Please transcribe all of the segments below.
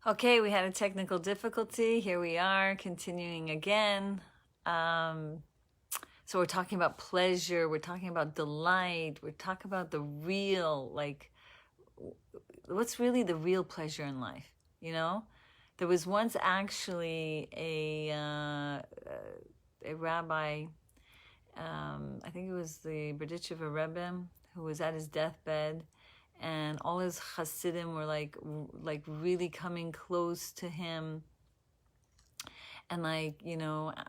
Okay, we had a technical difficulty. Here we are, continuing again. So we're talking about pleasure, we're talking about delight, we're talking about the real, like, what's really the real pleasure in life, you know? There was once actually a rabbi, I think it was the Berditchever Rebbe, who was at his deathbed, and all his Hasidim were like really coming close to him, and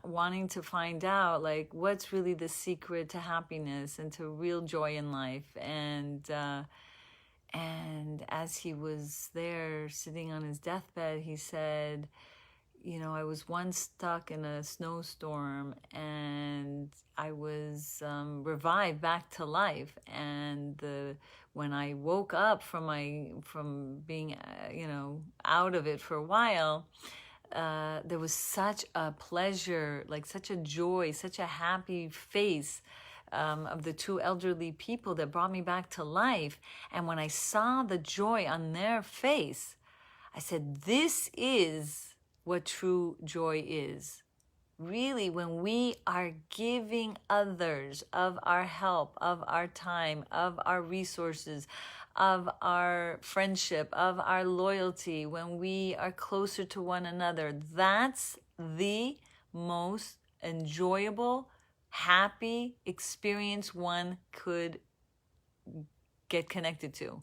wanting to find out like what's really the secret to happiness and to real joy in life. And as he was there sitting on his deathbed, he said, I was once stuck in a snowstorm, and I was revived back to life. And when I woke up from being out of it for a while, there was such a pleasure, like such a joy, such a happy face of the two elderly people that brought me back to life. And when I saw the joy on their face, I said, this is what true joy is. Really, when we are giving others of our help, of our time, of our resources, of our friendship, of our loyalty, when we are closer to one another, that's the most enjoyable, happy experience one could get connected to.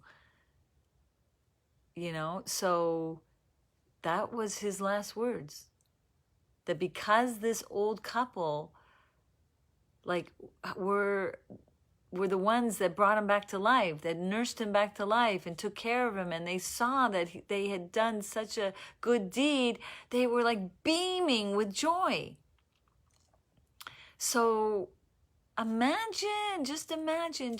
So that was his last words. That because this old couple, like, were the ones that brought him back to life, that nursed him back to life and took care of him, and they saw that they had done such a good deed, they were like beaming with joy. So just imagine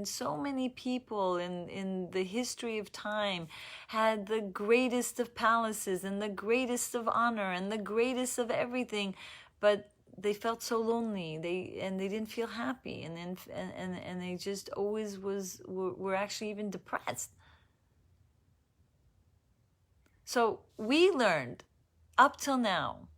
so many people in the history of time had the greatest of palaces and the greatest of honor and the greatest of everything, but they felt so lonely. They didn't feel happy, and they just always were actually even depressed. So we learned up till now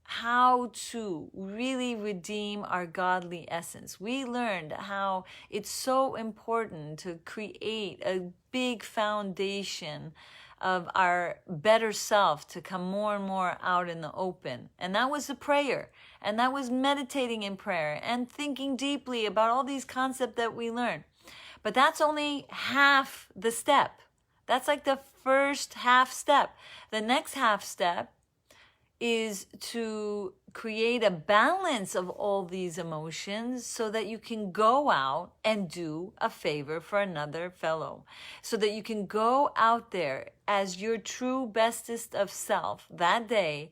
how to really redeem our godly essence. We learned how it's so important to create a big foundation of our better self to come more and more out in the open. And that was the prayer. And that was meditating in prayer and thinking deeply about all these concepts that we learned. But that's only half the step. That's like the first half step. The next half step is to create a balance of all these emotions so that you can go out and do a favor for another fellow. So that you can go out there as your true bestest of self that day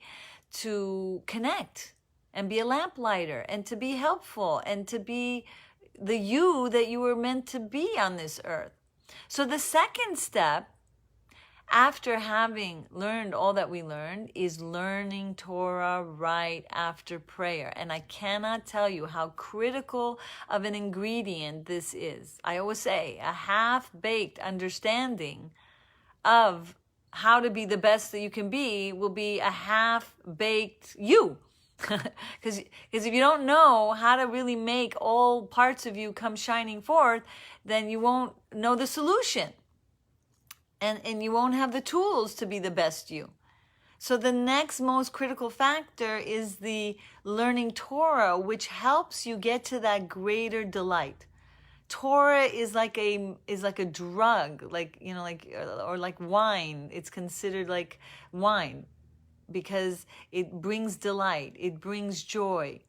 to connect and be a lamplighter and to be helpful and to be the you that you were meant to be on this earth. So the second step, after having learned all that we learned, is learning Torah right after prayer. And I cannot tell you how critical of an ingredient this is. I always say a half-baked understanding of how to be the best that you can be will be a half-baked you. Because if you don't know how to really make all parts of you come shining forth, then you won't know the solution. And you won't have the tools to be the best you. So the next most critical factor is the learning Torah, which helps you get to that greater delight. Torah is like a drug, or like wine. It's considered like wine because it brings delight, it brings joy.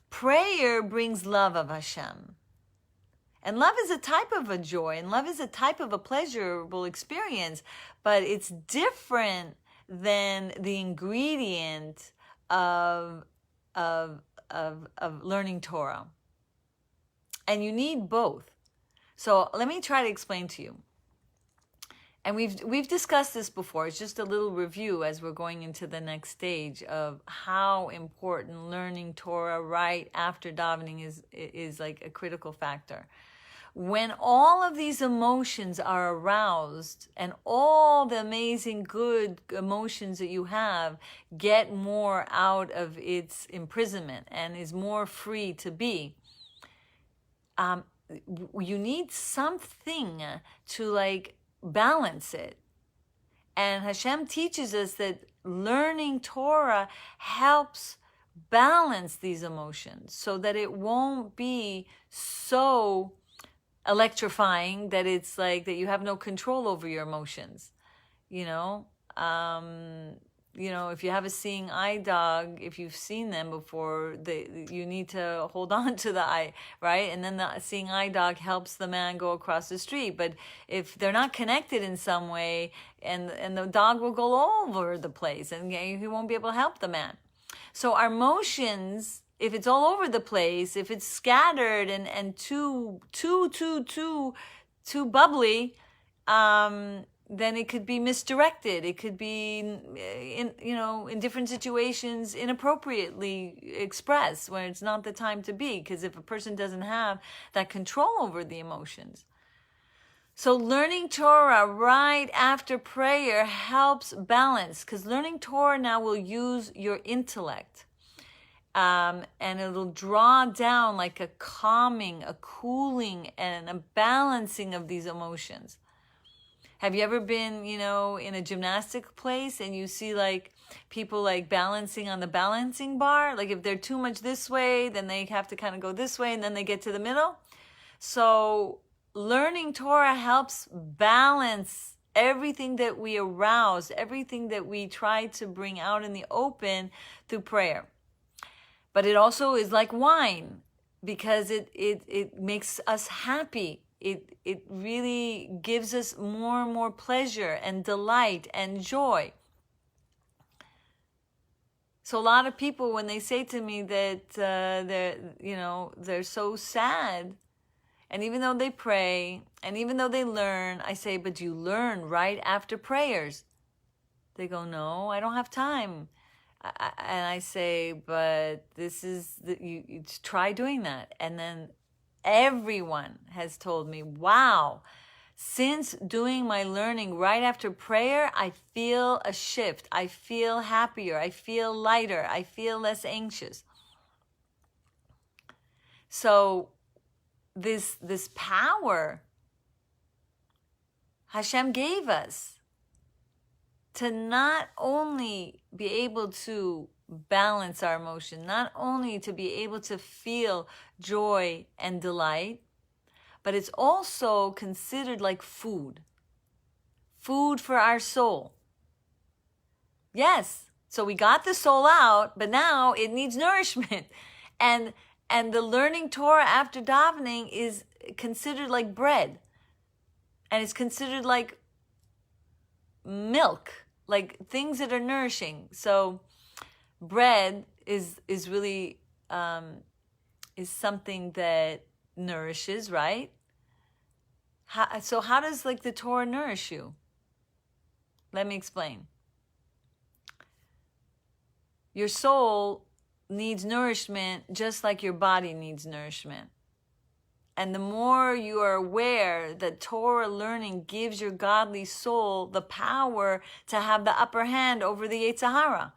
Prayer brings love of Hashem. And love is a type of a joy, and love is a type of a pleasurable experience, but it's different than the ingredient of learning Torah. And you need both. So let me try to explain to you. And we've discussed this before. It's just a little review as we're going into the next stage of how important learning Torah right after davening is like a critical factor. when all of these emotions are aroused and all the amazing good emotions that you have get more out of its imprisonment and is more free to be, you need something to like balance it. And Hashem teaches us that learning Torah helps balance these emotions so that it won't be so electrifying that it's like that you have no control over your emotions. You know, if you have a seeing eye dog, if you've seen them before, you need to hold on to the eye, right? And then the seeing eye dog helps the man go across the street. But if they're not connected in some way, and the dog will go all over the place, and he won't be able to help the man. So our emotions, if it's all over the place, if it's scattered and too bubbly, then it could be misdirected. It could be in different situations inappropriately expressed when it's not the time to be, because if a person doesn't have that control over the emotions. So learning Torah right after prayer helps balance, because learning Torah now will use your intellect. And it'll draw down like a calming, a cooling, and a balancing of these emotions. Have you ever been, in a gymnastic place and you see like people like balancing on the balancing bar? Like if they're too much this way, then they have to kind of go this way and then they get to the middle. So learning Torah helps balance everything that we arouse, everything that we try to bring out in the open through prayer. But it also is like wine, because it makes us happy. It really gives us more and more pleasure and delight and joy. So a lot of people, when they say to me that they're so sad, and even though they pray, and even though they learn, I say, but you learn right after prayers. They go, no, I don't have time. And I say, but this is, you try doing that. And then everyone has told me, wow, since doing my learning right after prayer, I feel a shift. I feel happier. I feel lighter. I feel less anxious. So this power Hashem gave us to not only be able to balance our emotion, not only to be able to feel joy and delight, but it's also considered like food for our soul. Yes, so we got the soul out, but now it needs nourishment. And the learning Torah after davening is considered like bread. And it's considered like milk, like things that are nourishing. So bread is really is something that nourishes, right? So how does like the Torah nourish you? Let me explain. Your soul needs nourishment just like your body needs nourishment. And the more you are aware that Torah learning gives your godly soul the power to have the upper hand over the Yetzer Hara.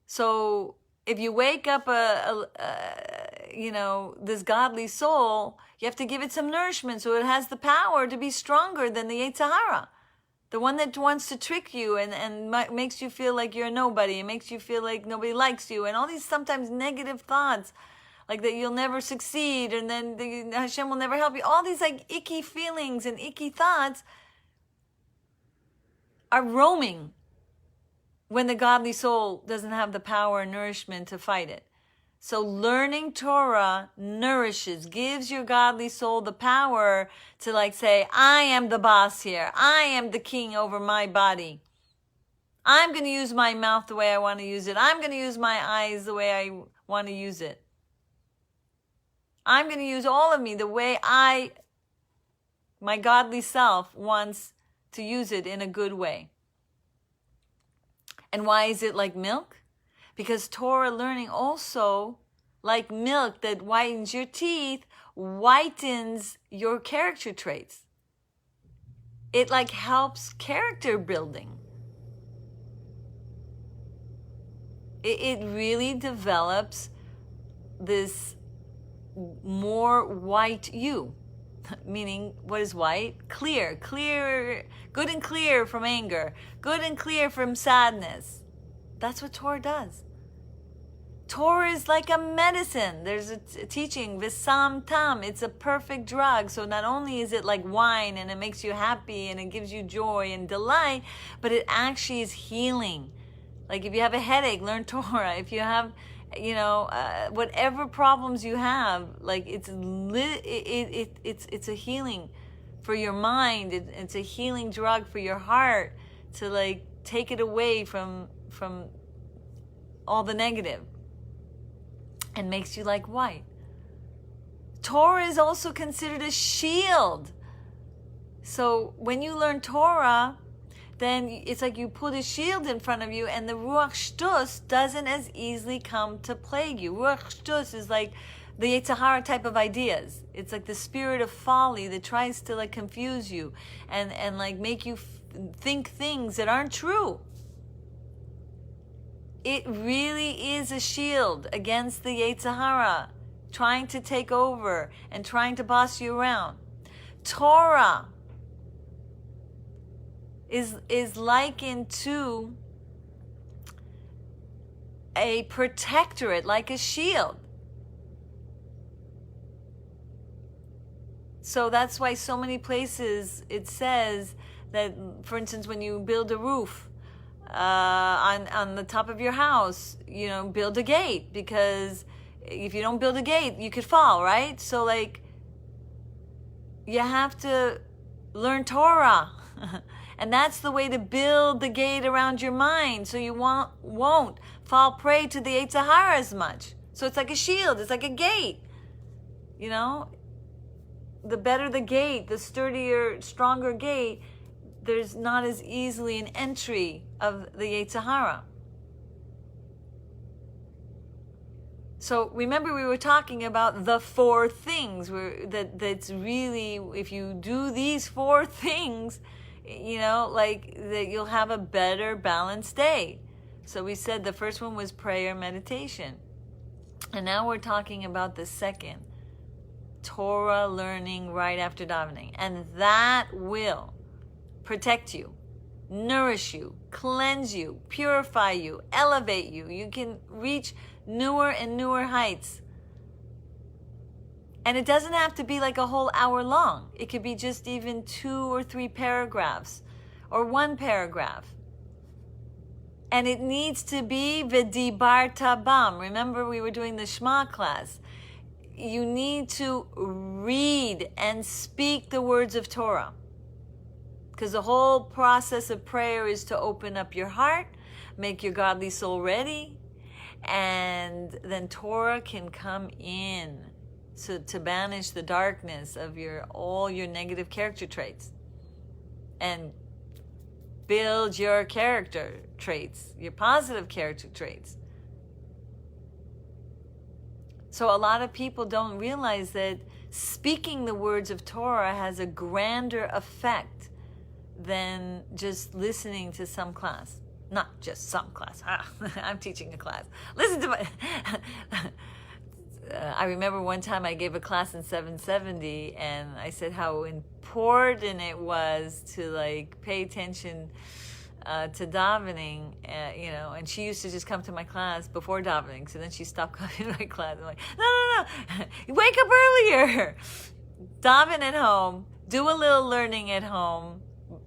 So if you wake up this godly soul, you have to give it some nourishment so it has the power to be stronger than the Yetzer Hara. The one that wants to trick you and makes you feel like you're a nobody, and makes you feel like nobody likes you, and all these sometimes negative thoughts, like that you'll never succeed, and then Hashem will never help you. All these like icky feelings and icky thoughts are roaming when the godly soul doesn't have the power and nourishment to fight it. So learning Torah nourishes, gives your godly soul the power to like say, I am the boss here. I am the king over my body. I'm going to use my mouth the way I want to use it. I'm going to use my eyes the way I want to use it. I'm going to use all of me the way my godly self wants to use it in a good way. And why is it like milk? Because Torah learning also, like milk that whitens your teeth, whitens your character traits. It like helps character building. It really develops this more white you. Meaning, what is white? Clear, good and clear from anger, good and clear from sadness. That's what Torah does. Torah is like a medicine. There's a teaching, Visam Tam. It's a perfect drug. So not only is it like wine and it makes you happy and it gives you joy and delight, but it actually is healing. Like if you have a headache, learn Torah. If you have, whatever problems you have, like it's a healing for your mind. It's a healing drug for your heart to like take it away from all the negative, and makes you like white. Torah is also considered a shield. So when you learn Torah, then it's like you put a shield in front of you, and the Ruach Shtus doesn't as easily come to plague you. Ruach Shtus is like the Yetzer Hara type of ideas. It's like the spirit of folly that tries to like confuse you and like make you think things that aren't true. It really is a shield against the Yetzer Hara trying to take over and trying to boss you around. Torah is likened to a protectorate, like a shield. So that's why so many places it says that, for instance, when you build a roof on the top of your house, build a gate, because if you don't build a gate, you could fall, right? So like you have to learn Torah. And that's the way to build the gate around your mind, so you won't fall prey to the Yetzer Hara as much. So it's like a shield, it's like a gate. The better the gate, the sturdier, stronger gate, there's not as easily an entry of the Yetzer Hara. So remember, we were talking about the 4 things that's really, if you do these 4 things, like that, you'll have a better balanced day. So we said the first one was prayer, meditation. And now we're talking about the second, Torah learning right after davening. And that will protect you, nourish you, cleanse you, purify you, elevate you. You can reach newer and newer heights. And it doesn't have to be like a whole hour long. It could be just even 2 or 3 paragraphs or 1 paragraph. And it needs to be v'dibarta bam. Remember, we were doing the Shema class. You need to read and speak the words of Torah. Because the whole process of prayer is to open up your heart, make your godly soul ready, and then Torah can come in. So to banish the darkness of all your negative character traits and build your character traits, your positive character traits. So a lot of people don't realize that speaking the words of Torah has a grander effect than just listening to some class. Not just some class. I'm teaching a class. Listen to my... I remember one time I gave a class in 770, and I said how important it was to like pay attention to davening, and she used to just come to my class before davening, so then she stopped coming to my class. I'm like, no, wake up earlier, daven at home, do a little learning at home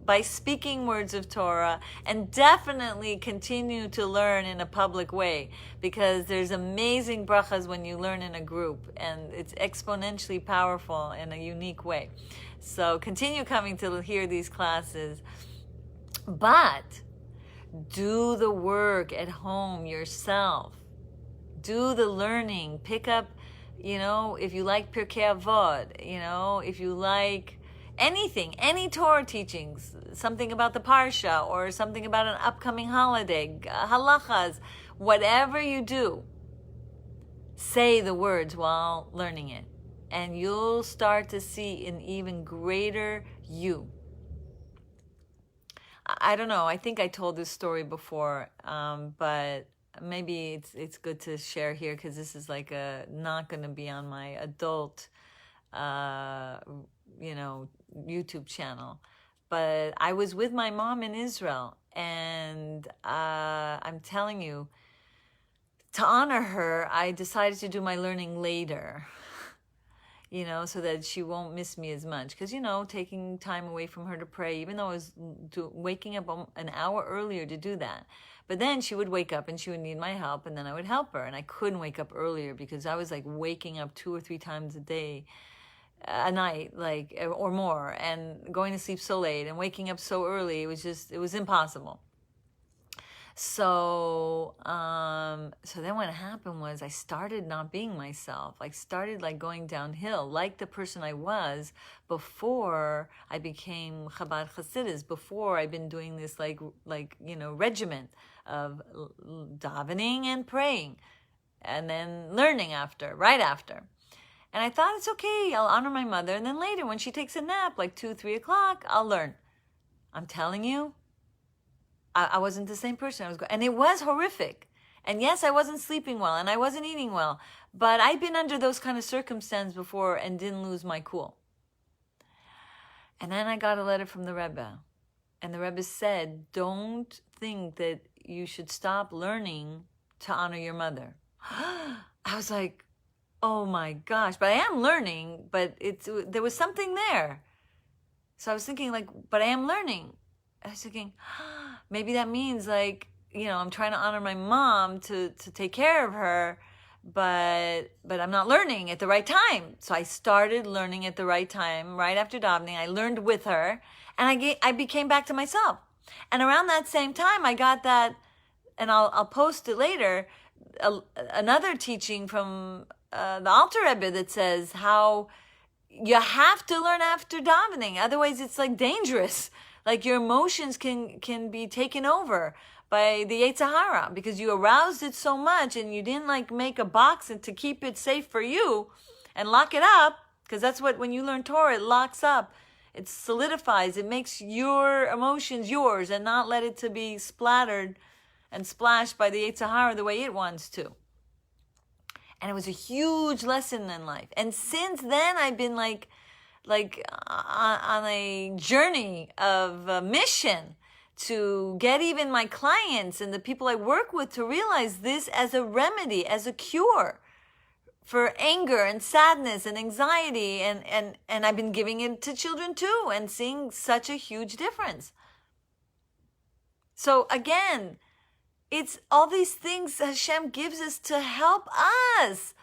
by speaking words of Torah, and definitely continue to learn in a public way, because there's amazing brachas when you learn in a group, and it's exponentially powerful in a unique way. So continue coming to hear these classes, but do the work at home yourself. Do the learning. Pick up, if you like Pirkei Avot, if you like anything, any Torah teachings, something about the Parsha or something about an upcoming holiday, halachas, whatever you do, say the words while learning it. and you'll start to see an even greater you. I don't know. I think I told this story before, but maybe it's good to share here because this is like not going to be on my adult, YouTube channel. But I was with my mom in Israel, and I'm telling you, to honor her, I decided to do my learning later. So that she won't miss me as much. Because, taking time away from her to pray, even though I was waking up an hour earlier to do that. But then she would wake up and she would need my help, and then I would help her. And I couldn't wake up earlier because I was like waking up 2 or 3 times a night, like, or more, and going to sleep so late and waking up so early. It was impossible. So then what happened was I started not being myself. I started like going downhill, like the person I was before I became Chabad Hasidus, before I've been doing this regimen of davening and praying and then learning right after. And I thought, it's okay, I'll honor my mother, and then later when she takes a nap, like 2, 3 o'clock, I'll learn. I'm telling you, I wasn't the same person. And it was horrific. And yes, I wasn't sleeping well and I wasn't eating well, but I'd been under those kind of circumstances before and didn't lose my cool. And then I got a letter from the Rebbe, and the Rebbe said, don't think that you should stop learning to honor your mother. I was like, oh my gosh, but I am learning, but there was something there. So I was thinking but I am learning. I was thinking, maybe that means I'm trying to honor my mom to take care of her, but I'm not learning at the right time. So I started learning at the right time, right after davening. I learned with her, and I became back to myself. And around that same time, I got that, and I'll post it later, another teaching from the Alter Rebbe that says how you have to learn after davening. Otherwise, it's dangerous. Like your emotions can be taken over by the Yetzer Hara because you aroused it so much and you didn't make a box and to keep it safe for you and lock it up, because that's what, when you learn Torah, it locks up, it solidifies, it makes your emotions yours and not let it to be splattered and splashed by the Yetzer Hara the way it wants to. And it was a huge lesson in life. And since then, I've been on a journey of a mission to get even my clients and the people I work with to realize this as a remedy, as a cure for anger and sadness and anxiety. And I've been giving it to children too and seeing such a huge difference. So again, it's all these things Hashem gives us to help us.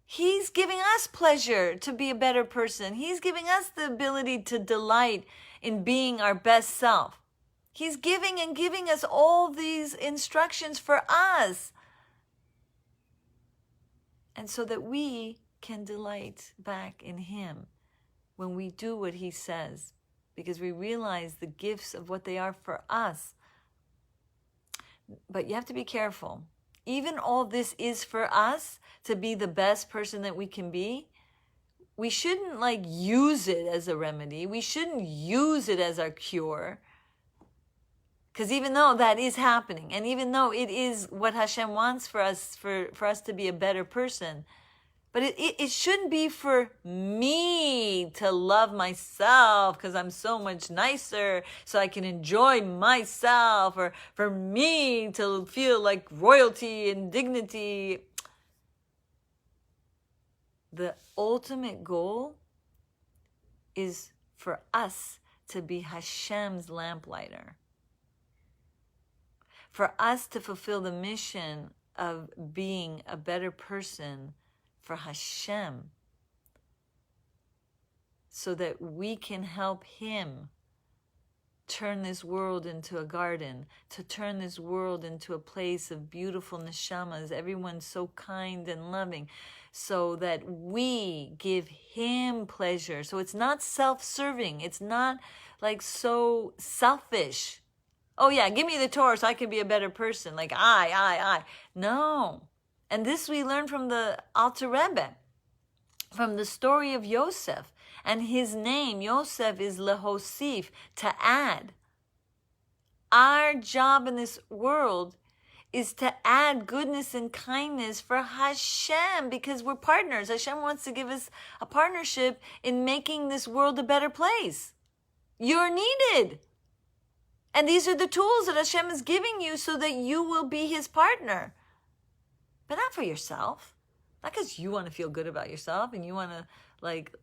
He's giving us pleasure to be a better person. He's giving us the ability to delight in being our best self. He's giving us all these instructions for us. And so that we can delight back in Him when we do what He says, because we realize the gifts of what they are for us. But you have to be careful. Even all this is for us to be the best person that we can be. We shouldn't use it as a remedy. We shouldn't use it as our cure. Because even though that is happening, and even though it is what Hashem wants for us, for us to be a better person, but it shouldn't be for me to love myself because I'm so much nicer so I can enjoy myself, or for me to feel like royalty and dignity. The ultimate goal is for us to be Hashem's lamplighter. For us to fulfill the mission of being a better person for Hashem, so that we can help Him turn this world into a garden, to turn this world into a place of beautiful neshamas, everyone's so kind and loving, so that we give Him pleasure. So it's not self-serving. It's not so selfish. Oh yeah, give me the Torah so I can be a better person. I. No. And this we learn from the Alter Rebbe. from the story of Yosef. And his name, Yosef, is lehosif, to add. Our job in this world is to add goodness and kindness for Hashem, because we're partners. Hashem wants to give us a partnership in making this world a better place. You're needed. And these are the tools that Hashem is giving you so that you will be his partner. But not for yourself. Not because you want to feel good about yourself and you want to like...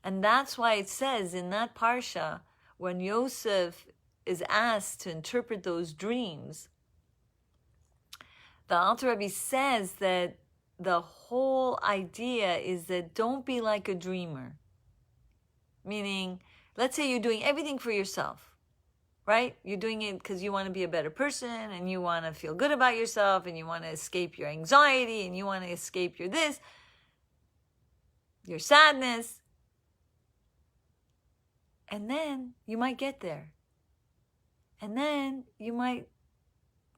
And that's why it says in that parsha, when Yosef is asked to interpret those dreams, the Alter Rebbe says that the whole idea is that don't be like a dreamer. Meaning, let's say you're doing everything for yourself, right? You're doing it because you want to be a better person and you want to feel good about yourself and you want to escape your anxiety and you want to escape your this, your sadness. And then you might get there. And then you might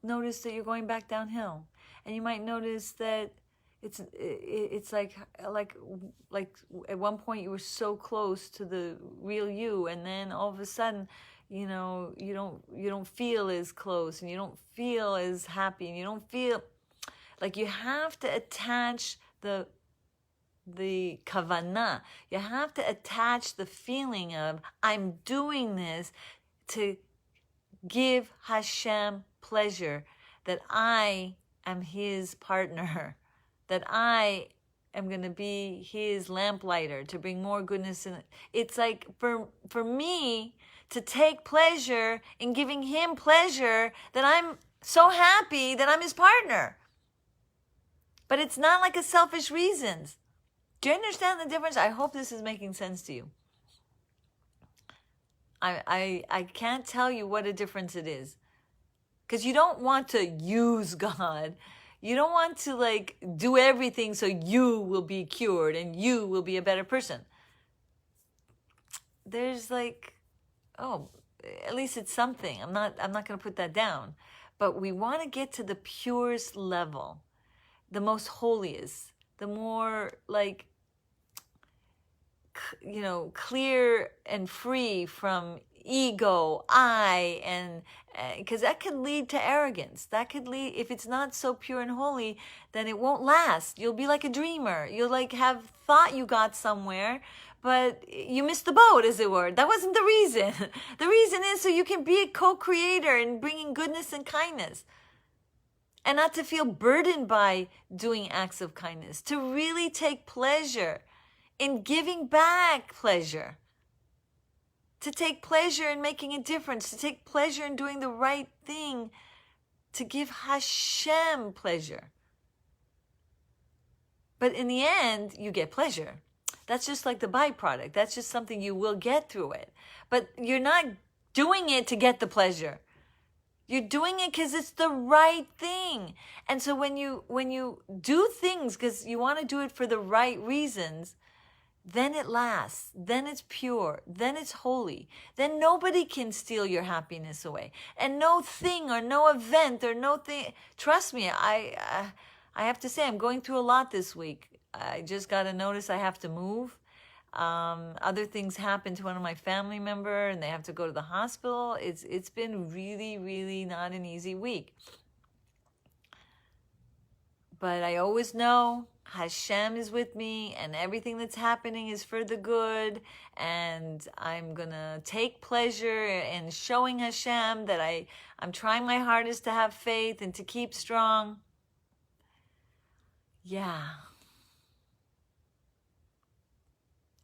notice that you're going back downhill. And you might notice that it's like at one point you were so close to the real you, and then all of a sudden, you know, you don't feel as close, and you don't feel as happy, and you don't feel like you have to attach the kavanah. You have to attach the feeling of I'm doing this to give Hashem pleasure, that I am his partner, that I am going to be his lamplighter to bring more goodness in it. It's like for me to take pleasure in giving him pleasure, that I'm so happy that I'm his partner. But it's not like a selfish reasons. Do you understand the difference? I hope this is making sense to you. I can't tell you what a difference it is. Because you don't want to use God. You don't want to like do everything so you will be cured and you will be a better person. There's like, oh, at least it's something. I'm not going to put that down. But we want to get to the purest level, the most holiest, the more like, you know, clear and free from ego, I, and because that could lead to arrogance. That could lead, if it's not so pure and holy, then it won't last. You'll be like a dreamer. You'll like have thought you got somewhere, but you missed the boat, as it were. That wasn't the reason. The reason is so you can be a co-creator in bringing goodness and kindness. And not to feel burdened by doing acts of kindness. To really take pleasure in giving back pleasure. To take pleasure in making a difference. To take pleasure in doing the right thing. To give Hashem pleasure. But in the end, you get pleasure. That's just like the byproduct. That's just something you will get through it. But you're not doing it to get the pleasure. You're doing it because it's the right thing. And so when you do things because you want to do it for the right reasons, then it lasts. Then it's pure. Then it's holy. Then nobody can steal your happiness away. And no thing or no event or no thing. Trust me, I have to say I'm going through a lot this week. I just got a notice I have to move. Other things happened to one of my family members and they have to go to the hospital. It's been really, really not an easy week. But I always know Hashem is with me and everything that's happening is for the good. And I'm going to take pleasure in showing Hashem that I'm trying my hardest to have faith and to keep strong. Yeah.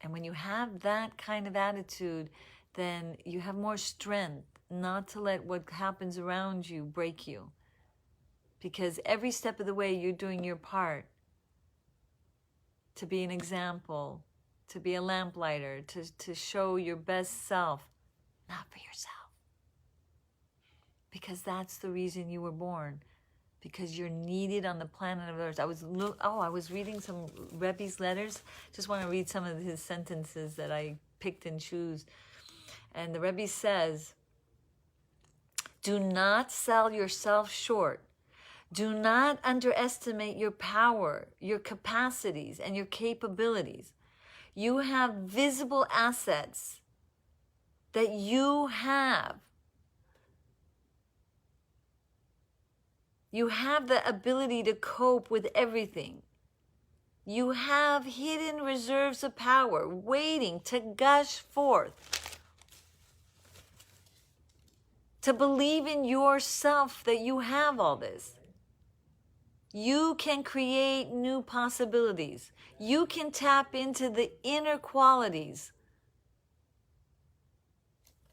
And when you have that kind of attitude, then you have more strength not to let what happens around you break you. Because every step of the way, you're doing your part to be an example, to be a lamplighter, to show your best self, not for yourself. Because that's the reason you were born. Because you're needed on the planet of Earth. I was reading some Rebbe's letters. Just want to read some of his sentences that I picked and choose. And the Rebbe says, do not sell yourself short. Do not underestimate your power, your capacities, and your capabilities. You have visible assets that you have. You have the ability to cope with everything. You have hidden reserves of power waiting to gush forth. To believe in yourself that you have all this. You can create new possibilities. You can tap into the inner qualities.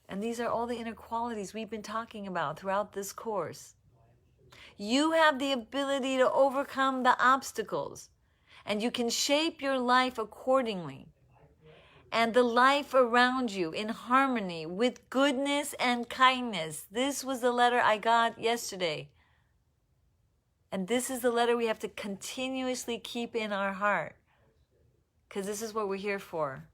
And these are all the inner qualities we've been talking about throughout this course. You have the ability to overcome the obstacles, and you can shape your life accordingly. And the life around you in harmony with goodness and kindness. This was the letter I got yesterday. And this is the letter we have to continuously keep in our heart. Because this is what we're here for.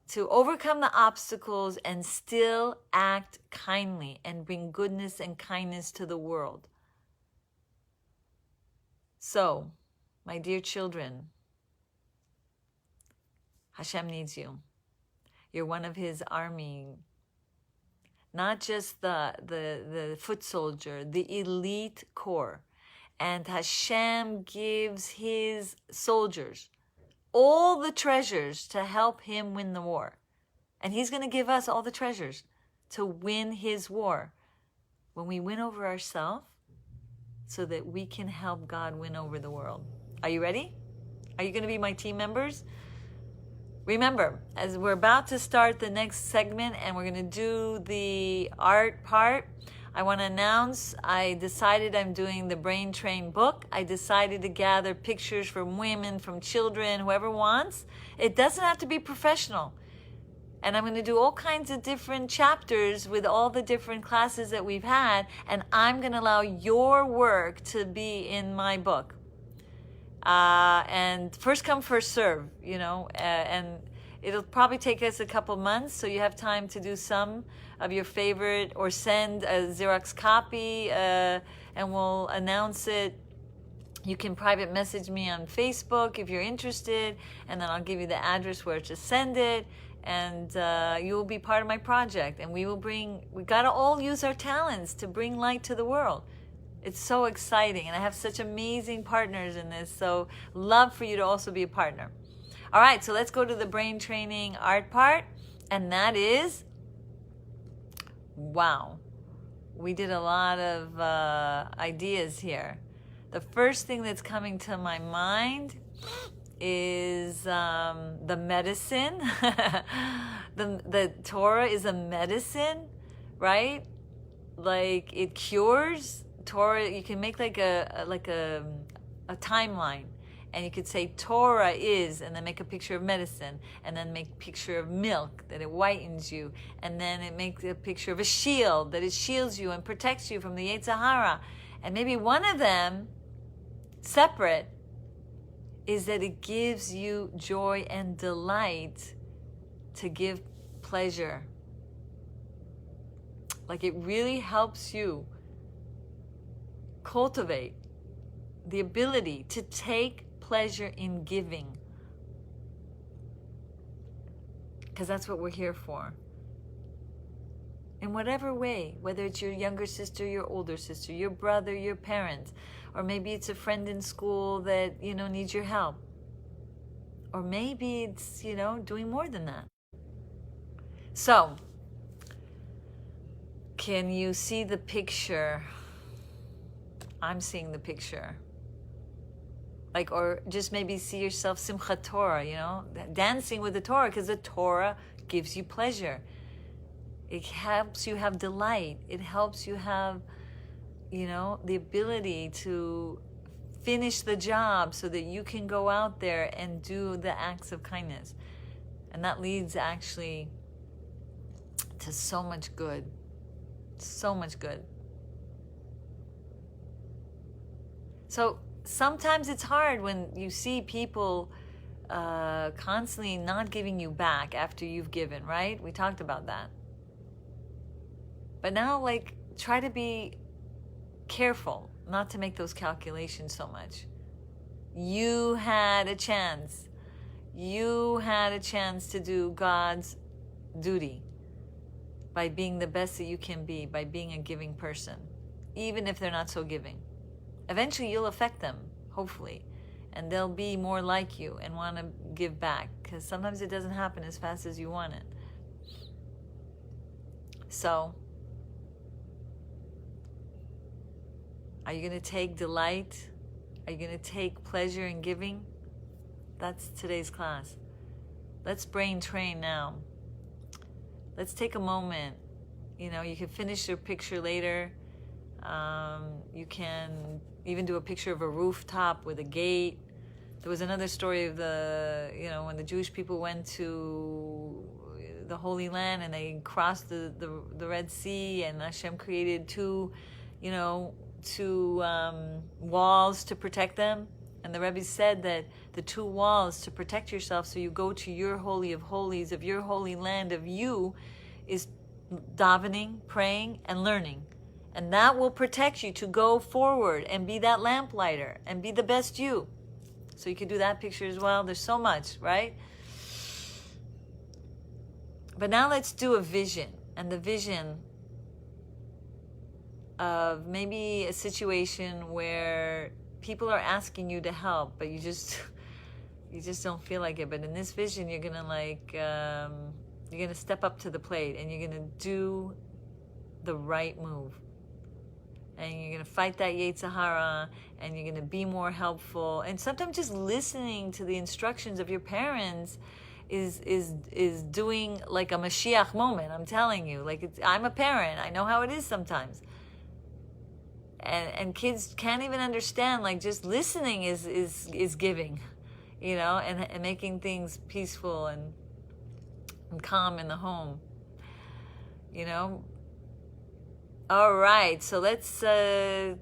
To overcome the obstacles and still act kindly and bring goodness and kindness to the world. So, my dear children, Hashem needs you. You're one of his army. Not just the foot soldier, the elite corps. And Hashem gives his soldiers all the treasures to help him win the war. And he's going to give us all the treasures to win his war. When we win over ourselves, so that we can help God win over the world. Are you ready? Are you going to be my team members? Remember, as we're about to start the next segment and we're going to do the art part, I want to announce I decided I'm doing the Brain Train book. I decided to gather pictures from women, from children, whoever wants. It doesn't have to be professional. And I'm going to do all kinds of different chapters with all the different classes that we've had. And I'm going to allow your work to be in my book. And first come, first serve, and it'll probably take us a couple months. So you have time to do some of your favorite or send a Xerox copy and we'll announce it. You can private message me on Facebook if you're interested. And then I'll give you the address where to send it. And you will be part of my project. And we got to all use our talents to bring light to the world. It's so exciting. And I have such amazing partners in this. So love for you to also be a partner. All right, so let's go to the brain training art part. And that is, wow, we did a lot of ideas here. The first thing that's coming to my mind is the medicine. the Torah is a medicine, right? Like it cures. Torah, you can make like a timeline, and you could say Torah is, and then make a picture of medicine, and then make a picture of milk that it whitens you, and then it makes a picture of a shield that it shields you and protects you from the Yetzer Hara, and maybe one of them separate is that it gives you joy and delight to give pleasure. Like it really helps you cultivate the ability to take pleasure in giving. Because that's what we're here for. In whatever way, whether it's your younger sister, your older sister, your brother, your parents, or maybe it's a friend in school that, needs your help. Or maybe it's, doing more than that. So, can you see the picture? I'm seeing the picture. Or just maybe see yourself Simchat Torah, dancing with the Torah, because the Torah gives you pleasure. It helps you have delight. It helps you have, the ability to finish the job so that you can go out there and do the acts of kindness. And that leads actually to so much good. So much good. So sometimes it's hard when you see people constantly not giving you back after you've given, right? We talked about that. But now, try to be careful not to make those calculations so much. You had a chance. You had a chance to do God's duty by being the best that you can be, by being a giving person, even if they're not so giving. Eventually you'll affect them, hopefully, and they'll be more like you and want to give back, because sometimes it doesn't happen as fast as you want it. So, are you going to take delight? Are you going to take pleasure in giving? That's today's class. Let's brain train now. Let's take a moment. You know, you can finish your picture later. You can even do a picture of a rooftop with a gate. There was another story of when the Jewish people went to the Holy Land and they crossed the Red Sea, and Hashem created two walls to protect them. And the Rebbe said that the two walls to protect yourself, so you go to your Holy of Holies, of your holy land, of you, is davening, praying, and learning. And that will protect you to go forward and be that lamplighter and be the best you. So you can do that picture as well. There's so much, right? But now let's do a vision. And the vision of maybe a situation where people are asking you to help, but you just don't feel like it. But in this vision, you're gonna you're gonna step up to the plate and you're gonna do the right move. And you're going to fight that Yetzer Hara, and you're going to be more helpful. And sometimes just listening to the instructions of your parents is doing like a Mashiach moment. I'm telling you, I'm a parent. I know how it is sometimes. And kids can't even understand, like, just listening is giving, and making things peaceful and calm in the home, All right, so let's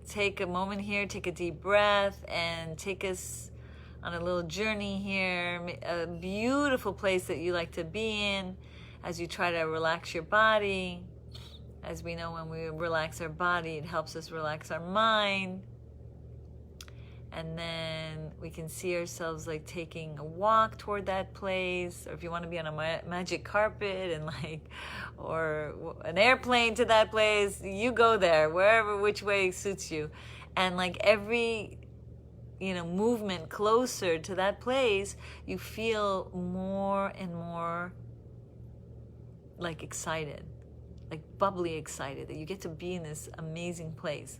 take a moment here, take a deep breath, and take us on a little journey here. A beautiful place that you like to be in as you try to relax your body. As we know, when we relax our body, it helps us relax our mind. And then we can see ourselves like taking a walk toward that place, or if you want to be on a magic carpet and or an airplane to that place, you go there, which way suits you. And like every, movement closer to that place, you feel more and more like excited, like bubbly excited that you get to be in this amazing place.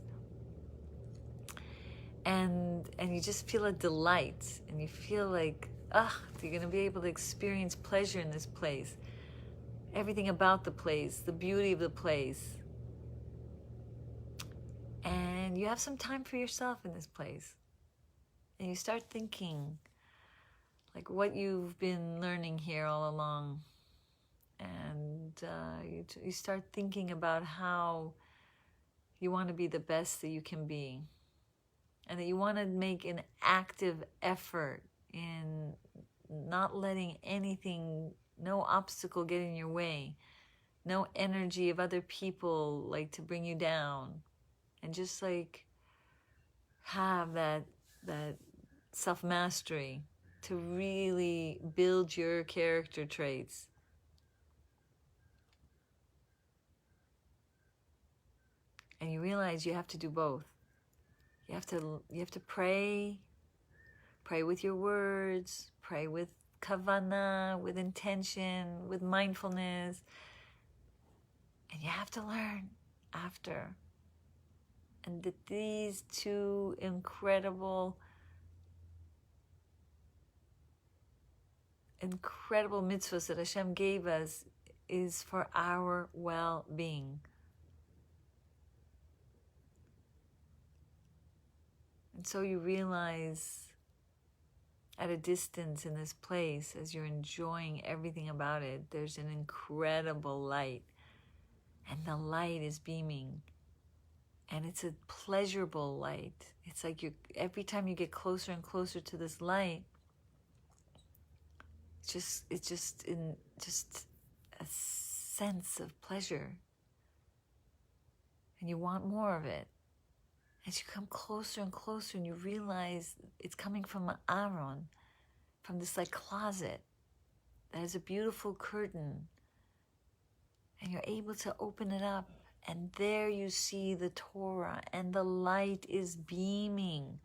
And you just feel a delight, and you feel like, you're going to be able to experience pleasure in this place. Everything about the place, the beauty of the place. And you have some time for yourself in this place. And you start thinking, like, what you've been learning here all along. And you start thinking about how you want to be the best that you can be. And that you want to make an active effort in not letting anything, no obstacle get in your way, no energy of other people to bring you down, and just have that self-mastery to really build your character traits. And you realize you have to do both. You have to pray with your words, pray with kavanah, with intention, with mindfulness. And you have to learn after. And that these two incredible mitzvahs that Hashem gave us is for our well-being. And so you realize at a distance in this place, as you're enjoying everything about it, there's an incredible light. And the light is beaming. And it's a pleasurable light. It's like every time you get closer and closer to this light, it's just a sense of pleasure. And you want more of it. As you come closer and closer and you realize it's coming from an aron, from this like closet that has a beautiful curtain, and you're able to open it up, and there you see the Torah, and the light is beaming.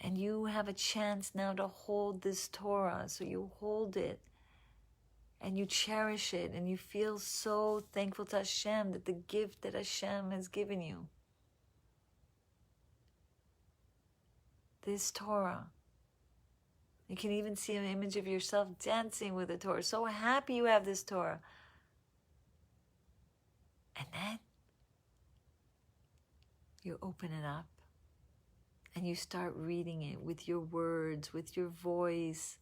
And you have a chance now to hold this Torah. So you hold it and you cherish it, and you feel so thankful to Hashem that the gift that Hashem has given you, this Torah. You can even see an image of yourself dancing with the Torah. So happy you have this Torah. And then you open it up and you start reading it with your words, with your voice.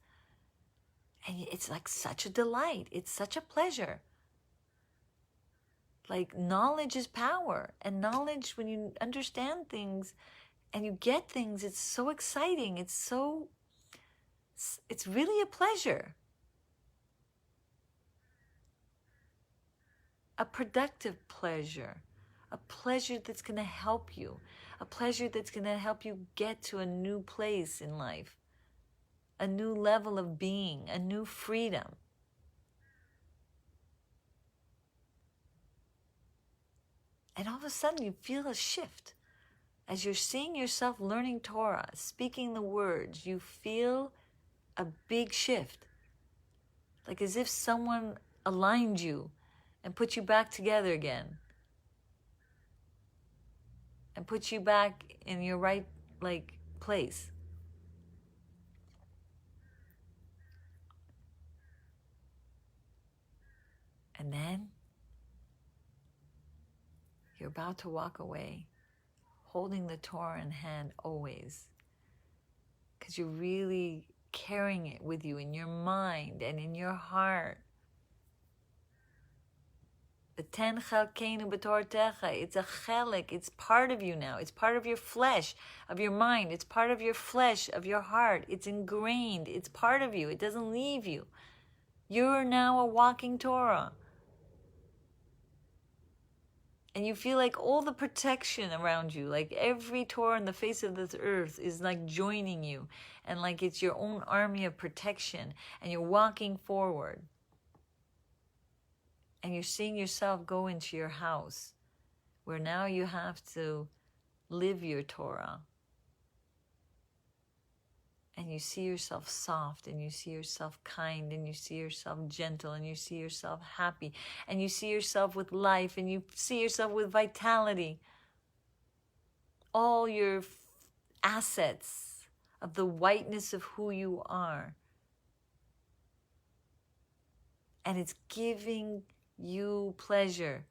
And it's like such a delight. It's such a pleasure. Like knowledge is power. And knowledge, when you understand things and you get things, it's so exciting. It's really a pleasure. A productive pleasure. A pleasure that's going to help you. A pleasure that's going to help you get to a new place in life. A new level of being, a new freedom. And all of a sudden you feel a shift. As you're seeing yourself learning Torah, speaking the words, you feel a big shift. Like as if someone aligned you and put you back together again. And put you back in your right place. And then you're about to walk away, holding the Torah in hand always. Because you're really carrying it with you in your mind and in your heart. It's a chelik, it's part of you now. It's part of your flesh, of your mind. It's part of your flesh, of your heart. It's ingrained. It's part of you. It doesn't leave you. You're now a walking Torah. And you feel like all the protection around you, like every Torah on the face of this earth is like joining you. And like it's your own army of protection. And you're walking forward. And you're seeing yourself go into your house, where now you have to live your Torah. And you see yourself soft, and you see yourself kind, and you see yourself gentle, and you see yourself happy, and you see yourself with life, and you see yourself with vitality. All your assets of the whiteness of who you are. And it's giving you pleasure,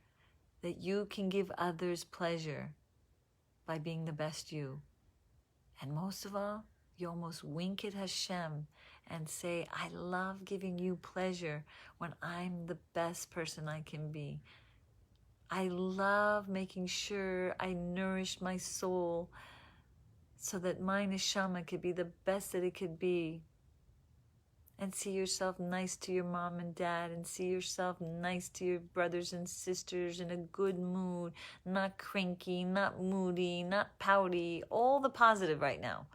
that you can give others pleasure by being the best you. And most of all, you almost wink at Hashem and say, I love giving you pleasure when I'm the best person I can be. I love making sure I nourish my soul so that my neshama could be the best that it could be. And see yourself nice to your mom and dad, and see yourself nice to your brothers and sisters, in a good mood, not cranky, not moody, not pouty, all the positive right now.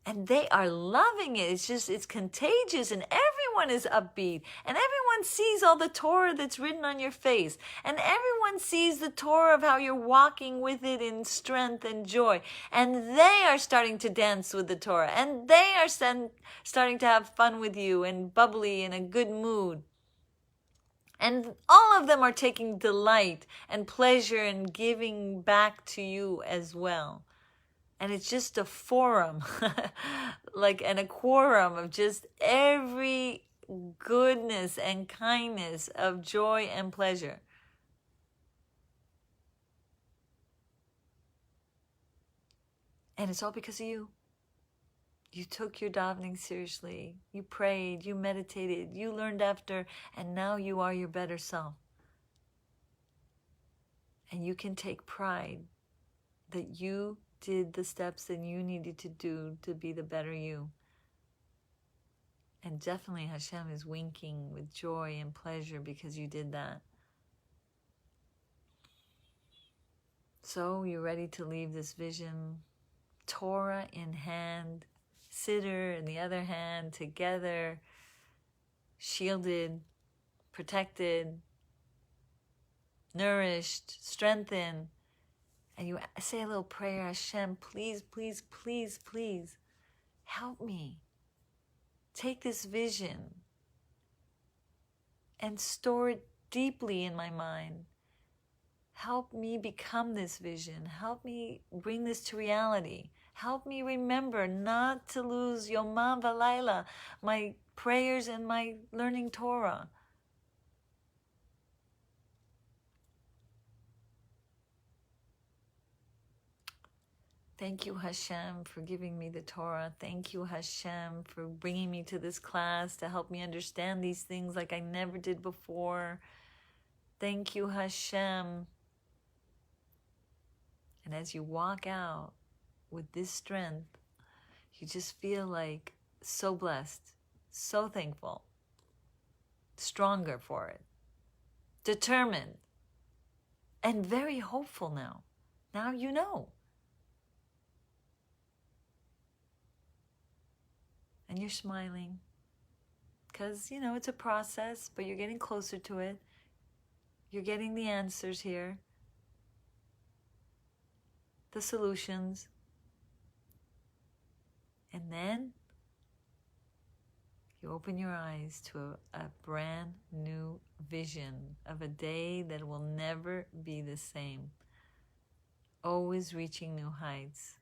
And they are loving it. It's contagious, and everyone is upbeat, and everyone sees all the Torah that's written on your face, and everyone sees the Torah of how you're walking with it in strength and joy, and they are starting to dance with the Torah, and they are starting to have fun with you and bubbly in a good mood. And all of them are taking delight and pleasure in giving back to you as well. And it's just a forum, and a quorum of just every goodness and kindness of joy and pleasure. And it's all because of you. You took your davening seriously. You prayed, you meditated, you learned after, and now you are your better self. And you can take pride that you did the steps that you needed to do to be the better you. And definitely Hashem is winking with joy and pleasure because you did that. So you're ready to leave this vision, Torah in hand, Siddur in the other hand, together, shielded, protected, nourished, strengthened. And you say a little prayer, Hashem, please, please, please, please, help me. Take this vision and store it deeply in my mind. Help me become this vision. Help me bring this to reality. Help me remember not to lose Yomam V'Layla, my prayers and my learning Torah. Thank you, Hashem, for giving me the Torah. Thank you, Hashem, for bringing me to this class to help me understand these things like I never did before. Thank you, Hashem. And as you walk out with this strength, you just feel like so blessed, so thankful, stronger for it, determined, and very hopeful now. Now you know. And you're smiling because, you know, it's a process, but you're getting closer to it. You're getting the answers here, the solutions. And then you open your eyes to a brand new vision of a day that will never be the same, always reaching new heights.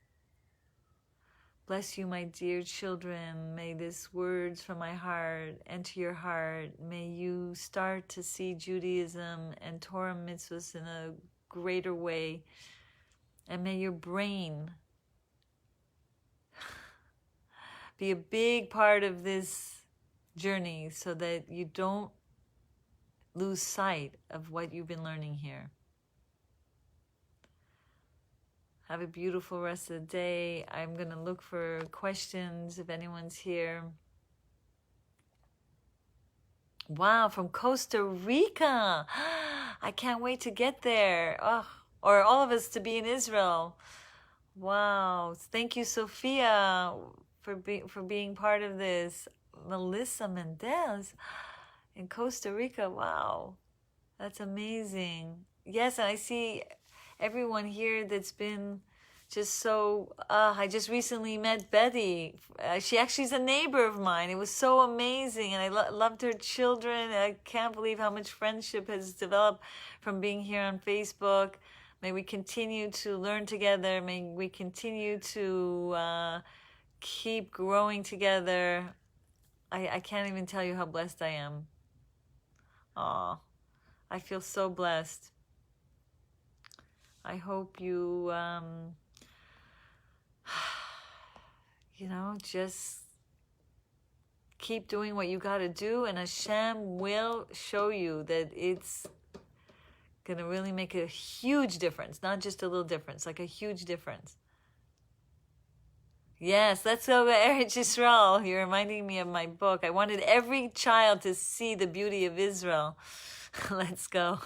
Bless you, my dear children. May these words from my heart enter your heart. May you start to see Judaism and Torah mitzvahs in a greater way. And may your brain be a big part of this journey so that you don't lose sight of what you've been learning here. Have a beautiful rest of the day. I'm going to look for questions if anyone's here. Wow, from Costa Rica. I can't wait to get there. Oh, or all of us to be in Israel. Wow. Thank you, Sophia, for being part of this. Melissa Mendez in Costa Rica. Wow. That's amazing. Yes, and I see everyone here that's been just so, I just recently met Betty. She actually is a neighbor of mine. It was so amazing, and I loved her children. I can't believe how much friendship has developed from being here on Facebook. May we continue to learn together. May we continue to keep growing together. I can't even tell you how blessed I am. Aw, I feel so blessed. I hope you, you know, just keep doing what you got to do, and Hashem will show you that it's going to really make a huge difference, not just a little difference, like a huge difference. Yes, let's go to Eretz Yisrael. You're reminding me of my book. I wanted every child to see the beauty of Israel. Let's go.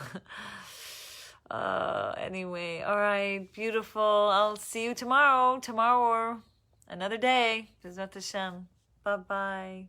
Anyway, all right, beautiful. I'll see you tomorrow or another day. B'ezrat Hashem. Bye-bye.